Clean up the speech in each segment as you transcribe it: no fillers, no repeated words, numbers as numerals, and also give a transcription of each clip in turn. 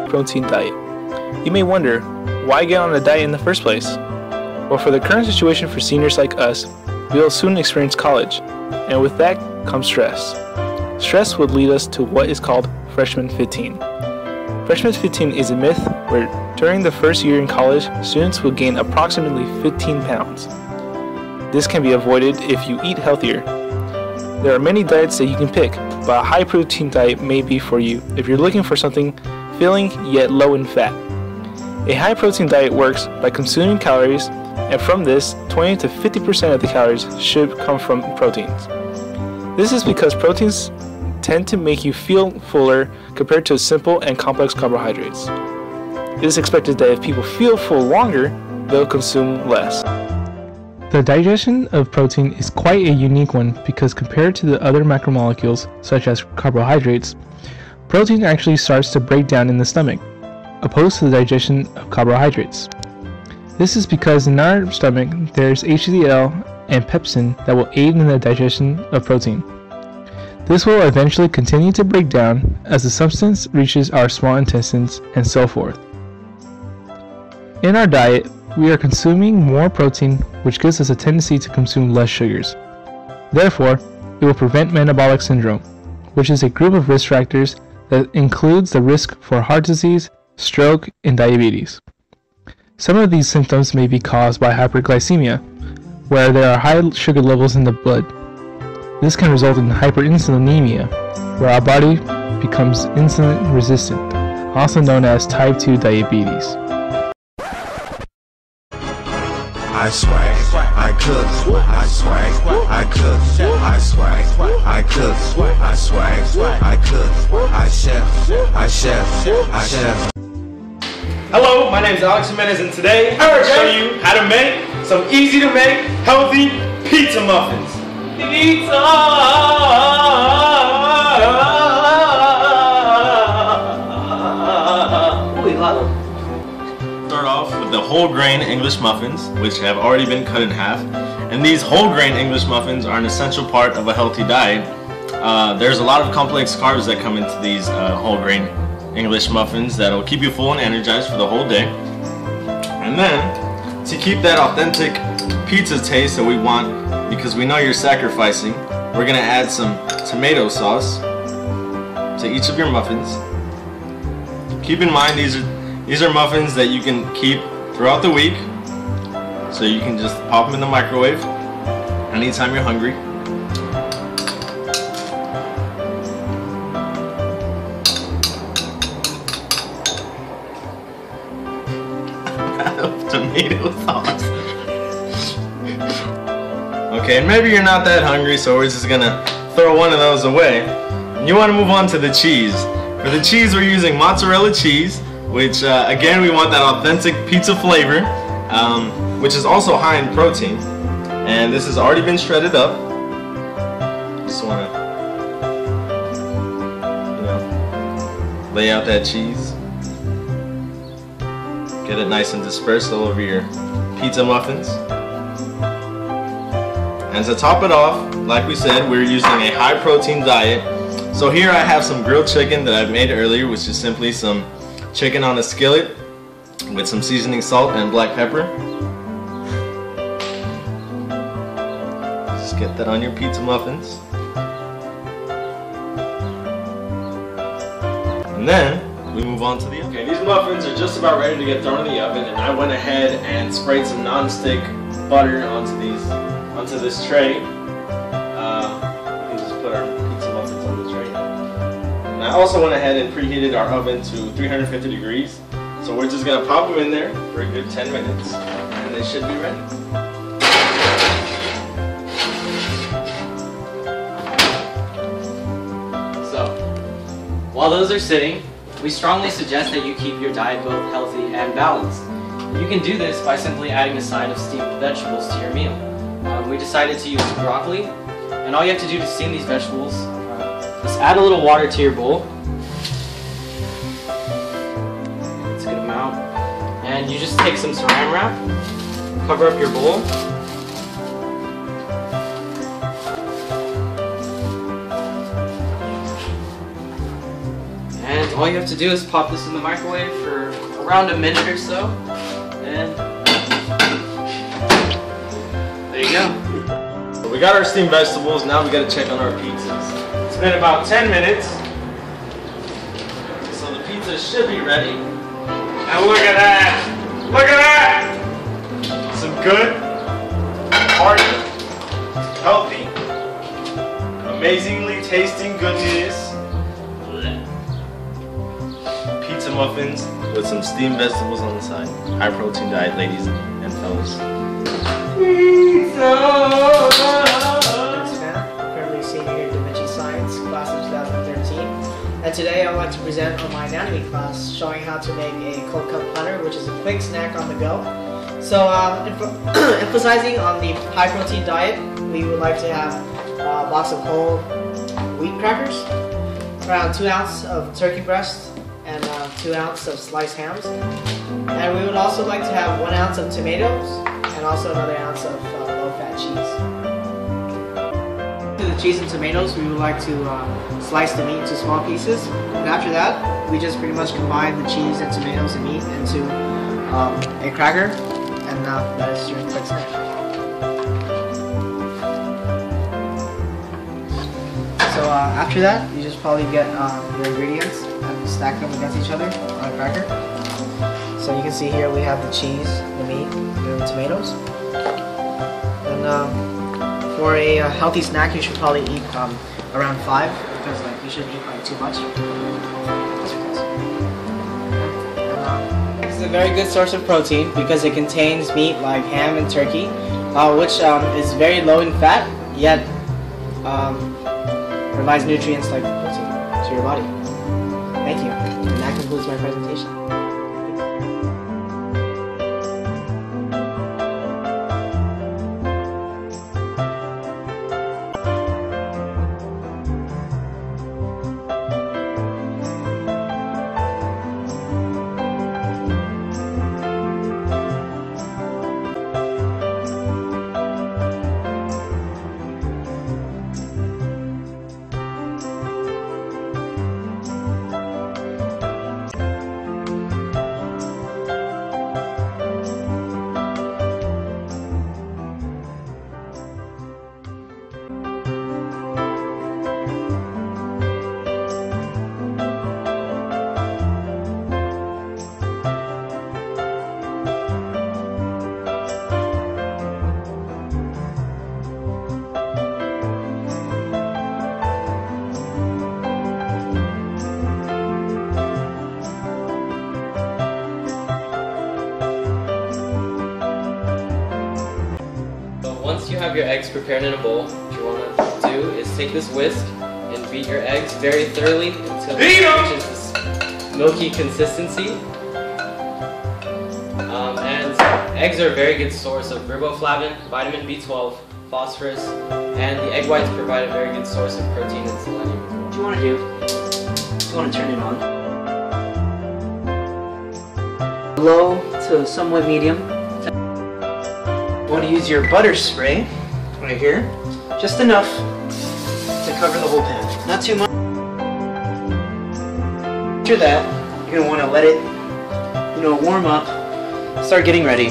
protein diet. You may wonder, why get on a diet in the first place? Well, for the current situation for seniors like us, we will soon experience college, and with that comes stress. Stress would lead us to what is called freshman 15. Freshman 15 is a myth where during the first year in college, students will gain approximately 15 pounds. This can be avoided if you eat healthier. There are many diets that you can pick, but a high protein diet may be for you if you're looking for something filling yet low in fat. A high protein diet works by consuming calories, and from this, 20 to 50% of the calories should come from proteins. This is because proteins tend to make you feel fuller compared to simple and complex carbohydrates. It is expected that if people feel full longer, they'll consume less. The digestion of protein is quite a unique one because compared to the other macromolecules, such as carbohydrates, protein actually starts to break down in the stomach, opposed to the digestion of carbohydrates. This is because in our stomach, there's HDL and pepsin that will aid in the digestion of protein. This will eventually continue to break down as the substance reaches our small intestines and so forth. In our diet, we are consuming more protein, which gives us a tendency to consume less sugars. Therefore, it will prevent metabolic syndrome, which is a group of risk factors that includes the risk for heart disease, stroke, and diabetes. Some of these symptoms may be caused by hyperglycemia, where there are high sugar levels in the blood. This can result in hyperinsulinemia, where our body becomes insulin resistant, also known as type 2 diabetes. I swag, I cook, I swag, I cook, I swag, I cook, I swag, I cook, I chef, I chef, I chef. Hello, my name is Alex Jimenez, and today I'm going to show you how to make some easy to make, healthy pizza muffins. Pizza! Start off with the whole grain English muffins, which have already been cut in half. And these whole grain English muffins are an essential part of a healthy diet. There's a lot of complex carbs that come into these whole grain English muffins that'll keep you full and energized for the whole day. And then, to keep that authentic pizza taste that we want, because we know you're sacrificing, we're gonna add some tomato sauce to each of your muffins. Keep in mind these are muffins that you can keep throughout the week, so you can just pop them in the microwave anytime you're hungry. Tomato sauce. Okay, and maybe you're not that hungry, so we're just gonna throw one of those away. You want to move on to the cheese. For the cheese, we're using mozzarella cheese, which again, we want that authentic pizza flavor, which is also high in protein. And this has already been shredded up. Just want to, lay out that cheese. Get it nice and dispersed all over your pizza muffins. And to top it off, like we said, we're using a high protein diet. So here I have some grilled chicken that I've made earlier, which is simply some chicken on a skillet with some seasoning salt and black pepper. Just get that on your pizza muffins. And then we move on to the oven. Okay, these muffins are just about ready to get thrown in the oven, and I went ahead and sprayed some non-stick butter onto this tray. We can just put our pizza muffins on the tray. And I also went ahead and preheated our oven to 350 degrees. So we're just gonna pop them in there for a good 10 minutes, and they should be ready. So, while those are sitting, we strongly suggest that you keep your diet both healthy and balanced. You can do this by simply adding a side of steamed vegetables to your meal. We decided to use broccoli, and all you have to do to steam these vegetables is add a little water to your bowl. That's a good amount. And you just take some saran wrap, cover up your bowl, and All you have to do is pop this in the microwave for around a minute or so, and there you go. So we got our steamed vegetables, now we gotta check on our pizzas. It's been about 10 minutes, so the pizza should be ready. And look at that! Look at that! Some good, hearty, healthy, amazingly tasting goodness. Pizza muffins with some steamed vegetables on the side. High protein diet, ladies and fellas. Currently a senior here at Da Vinci Science, class of 2013. And today I would like to present on my anatomy class, showing how to make a cold cup punter, which is a quick snack on the go. So, emphasizing on the high protein diet, we would like to have a box of whole wheat crackers, around 2 ounces of turkey breast, and 2 ounces of sliced hams. And we would also like to have 1 ounce of tomatoes, and also another ounce of low-fat cheese. To the cheese and tomatoes, we would like to slice the meat into small pieces. And after that, we just pretty much combine the cheese and tomatoes and meat into a cracker. And that is your quick snack. So after that, you just probably get your ingredients and stack them against each other on a cracker. So you can see here we have the cheese, the meat, and the tomatoes. And for a healthy snack, you should probably eat around 5, because like you shouldn't eat like too much. It's a very good source of protein because it contains meat like ham and turkey, which is very low in fat, yet provides nutrients like protein to your body. Thank you. And that concludes my presentation. Once you have your eggs prepared in a bowl, what you want to do is take this whisk and beat your eggs very thoroughly until it reaches this milky consistency. And eggs are a very good source of riboflavin, vitamin B12, phosphorus, and the egg whites provide a very good source of protein and selenium. What you want to do, you want to turn it on. Low to somewhat medium. You want to use your butter spray right here, just enough to cover the whole pan, not too much. After that, you're going to want to let it, warm up, start getting ready.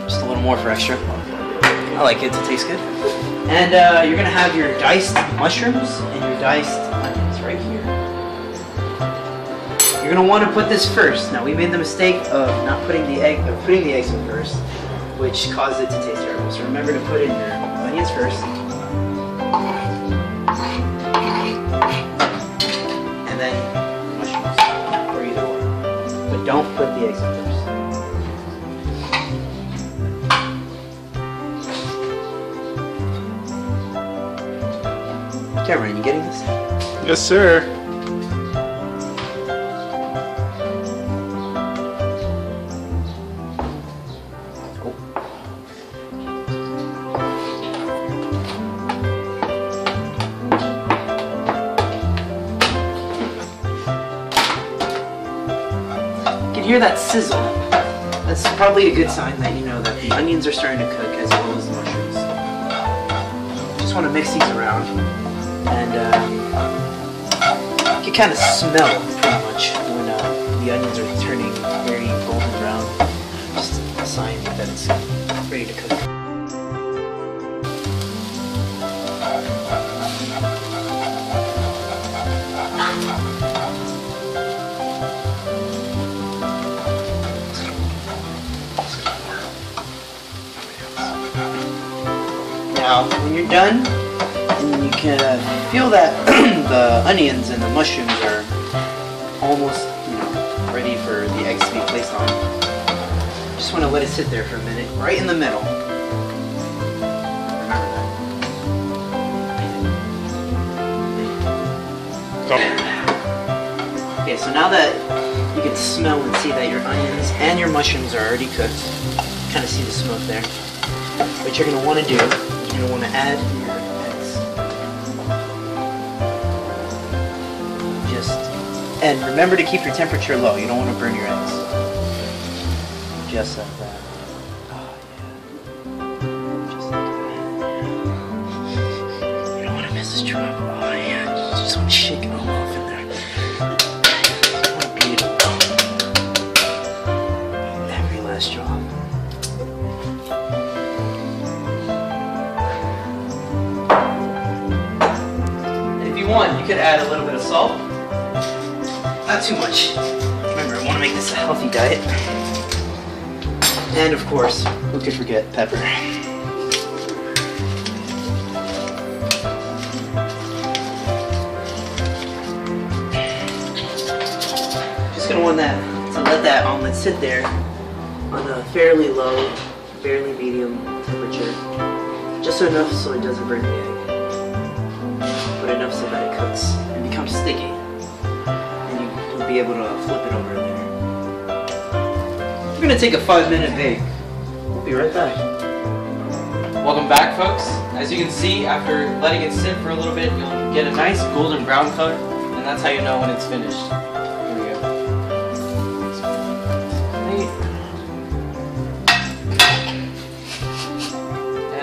Just a little more for extra. I like it to taste good. And you're going to have your diced mushrooms and your diced onions right here. You're going to want to put this first. Now we made the mistake of not putting the eggs in first, which caused it to taste terrible. So remember to put in your onions first. And then mushrooms, or either or. But don't put the eggs in first. Cameron, you getting this? Yes, sir. Hear that sizzle? That's probably a good sign that you know that the onions are starting to cook as well as the mushrooms. Just want to mix these around, and you can kind of smell pretty the onions are turning very golden brown, just a sign that it's ready to cook. Now, when you're done, and you can feel that the onions and the mushrooms are almost, ready for the eggs to be placed on. Just want to let it sit there for a minute, right in the middle. Okay, so now that you can smell and see that your onions and your mushrooms are already cooked, kind of see the smoke there. What you're going to want to do is you're going to want to add your eggs. And remember to keep your temperature low. You don't want to burn your eggs. Just like that. Oh, yeah. Just like that. You don't want to miss this drop. Oh, yeah. You just want to shake it all off in there. You want to beat it up. Every last drop. And if you want, you could add a little bit of salt. Not too much. Remember, I want to make this a healthy diet. And of course, who could forget pepper? Just gonna want to let that omelet sit there on a fairly low, fairly medium temperature. Just enough so it doesn't burn the egg. But enough so that it cooks and becomes sticky. Be able to flip it over there. We're gonna take a 5-minute bake. We'll be right back. Welcome back, folks. As you can see, after letting it sit for a little bit, you'll get a nice golden brown color, and that's how you know when it's finished. Here we go.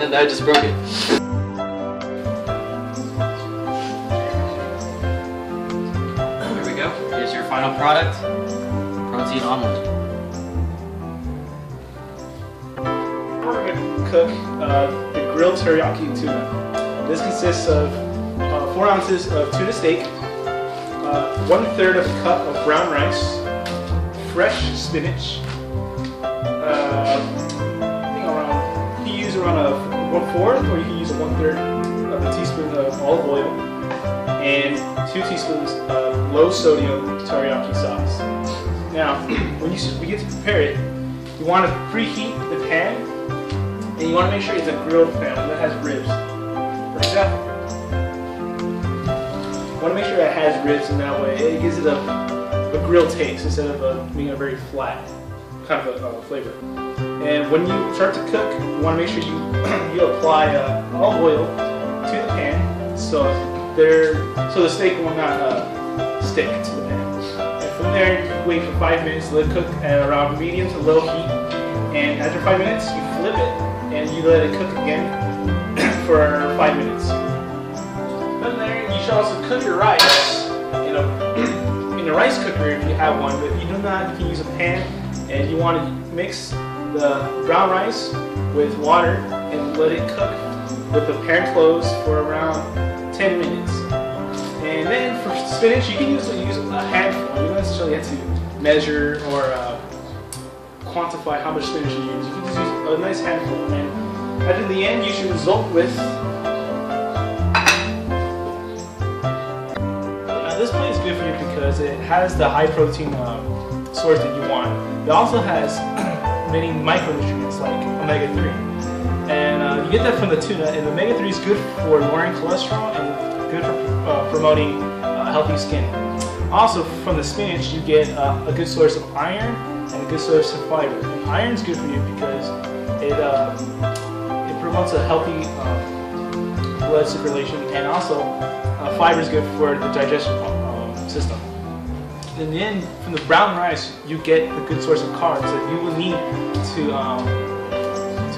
And I just broke it. Here's your final product, protein omelet. We're going to cook the grilled teriyaki tuna. This consists of 4 ounces of tuna steak, 1/3 of a cup of brown rice, fresh spinach, I think you can use around a 1/4 or you can use a 1/3 of a teaspoon of olive oil, and 2 teaspoons of low sodium teriyaki sauce. Now, when you begin to prepare it, you want to preheat the pan, and you want to make sure it's a grilled pan, one that has ribs. For example, you want to make sure it has ribs, in that way it gives it a grilled taste instead of being a very flat kind of a flavor. And when you start to cook, you want to make sure you apply olive oil to the pan, so the steak will not stick to the pan. And from there, you wait for 5 minutes, let it cook at around medium to low heat. And after 5 minutes, you flip it and you let it cook again for 5 minutes. From there, you should also cook your rice in a rice cooker if you have one. But if you do not, you can use a pan, and you want to mix the brown rice with water and let it cook with the pan closed for around 10 minutes. And then for spinach, you can use a handful. You don't necessarily have to measure or quantify how much spinach you use. You can just use a nice handful. And at the end, you should result with... Now this plate is good for you because it has the high protein source that you want. It also has many micronutrients like omega-3. And you get that from the tuna, and omega-3 is good for lowering cholesterol and good for promoting healthy skin. Also, from the spinach, you get a good source of iron and a good source of fiber. And iron is good for you because it promotes a healthy blood circulation, and also fiber is good for the digestion system. And then from the brown rice, you get a good source of carbs that you will need to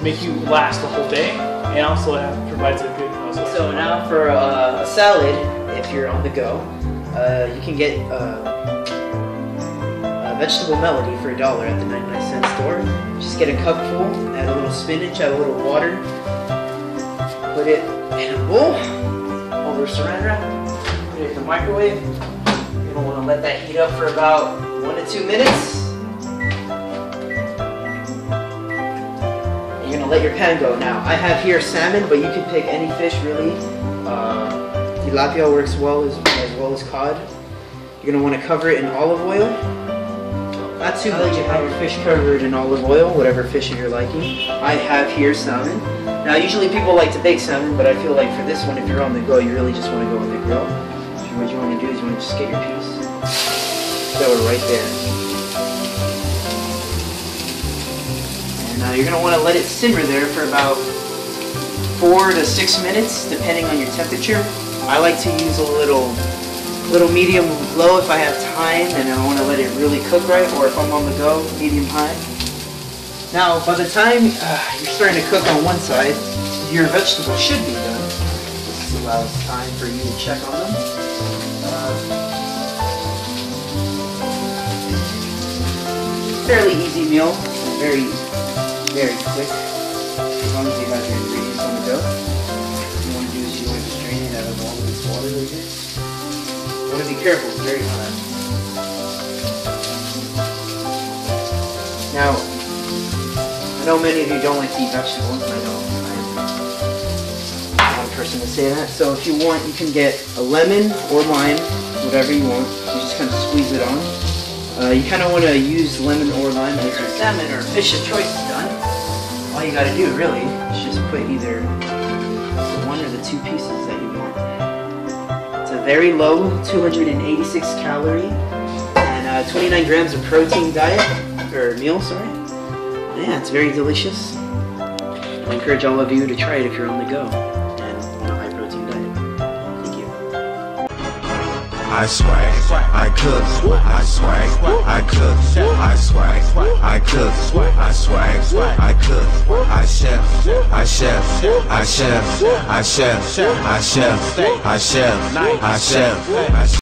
make you last the whole day, and also provides a good So now for a salad, if you're on the go, you can get vegetable melody for $1 at the 99-cent store. Just get a cup full, add a little spinach, add a little water, put it in a bowl over saran wrap, put it in the microwave. You're gonna want to let that heat up for about 1 to 2 minutes. You're gonna let your pan go. Now, I have here salmon, but you can pick any fish really. Tilapia works as well as cod. You're gonna want to cover it in olive oil. Not too much. You have your fish covered in olive oil, whatever fish you're liking. I have here salmon. Now, usually people like to bake salmon, but I feel like for this one, if you're on the go, you really just want to go with the grill. So what you want to do is you want to just get your piece, throw it right there. Now you're going to want to let it simmer there for about 4 to 6 minutes, depending on your temperature. I like to use a little medium low if I have time and I want to let it really cook right, or if I'm on the go, medium high. Now, by the time you're starting to cook on one side, your vegetables should be done. This allows time for you to check on them. Fairly easy meal, very quick, as long as you have your ingredients on the go. What you want to do is you want to strain it out of all of this water right here. You want to be careful, it's very hot. Now, I know many of you don't like to eat vegetables, and I know I'm one person to say that. So if you want, you can get a lemon or lime, whatever you want. You just kind of squeeze it on. You kind of want to use lemon or lime as your salmon or fish of choice is done. All you got to do really is just put either the 1 or the 2 pieces that you want. It's a very low 286 calorie and 29 grams of protein diet, or meal, sorry. Yeah, it's very delicious. I encourage all of you to try it if you're on the go and on a high protein diet. Thank you. I swag, I cook, I swag, I cook, I swag, I cook, I swag, I cook, I chef, I chef, I chef, I chef, I chef, I chef, I chef, I chef.